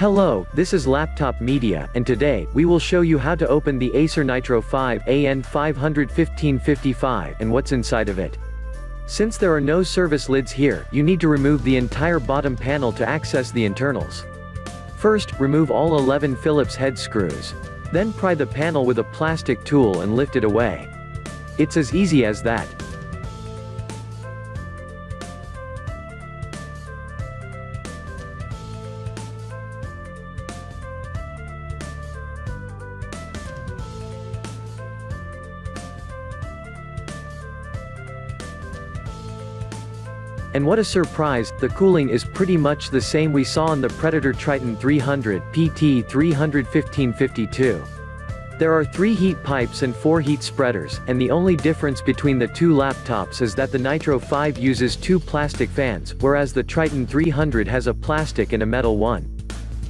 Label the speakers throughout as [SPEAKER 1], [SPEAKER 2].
[SPEAKER 1] Hello, this is Laptop Media, and today, we will show you how to open the Acer Nitro 5 AN515-55 and what's inside of it. Since there are no service lids here, you need to remove the entire bottom panel to access the internals. First, remove all 11 Phillips head screws. Then pry the panel with a plastic tool and lift it away. It's as easy as that. And what a surprise, the cooling is pretty much the same we saw on the Predator Triton 300 PT 315-52. There are 3 heat pipes and 4 heat spreaders, and the only difference between the two laptops is that the Nitro 5 uses 2 plastic fans, whereas the Triton 300 has a plastic and a metal one.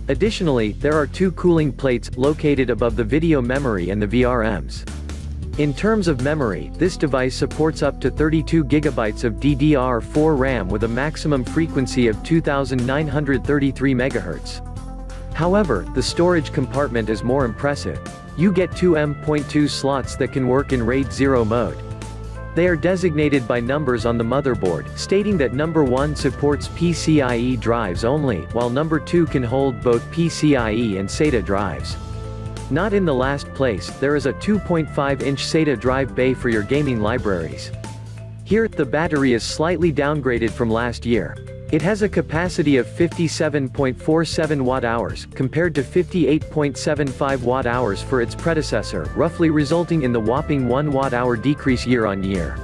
[SPEAKER 1] Additionally, there are 2 cooling plates, located above the video memory and the VRAMs. In terms of memory, this device supports up to 32 GB of DDR4 RAM with a maximum frequency of 2933 MHz. However, the storage compartment is more impressive. You get 2 M.2 slots that can work in RAID 0 mode. They are designated by numbers on the motherboard, stating that number 1 supports PCIe drives only, while number 2 can hold both PCIe and SATA drives. Not in the last place, there is a 2.5-inch SATA drive bay for your gaming libraries. Here, the battery is slightly downgraded from last year. It has a capacity of 57.47 watt-hours, compared to 58.75 watt-hours for its predecessor, roughly resulting in the whopping 1 watt-hour decrease year-on-year.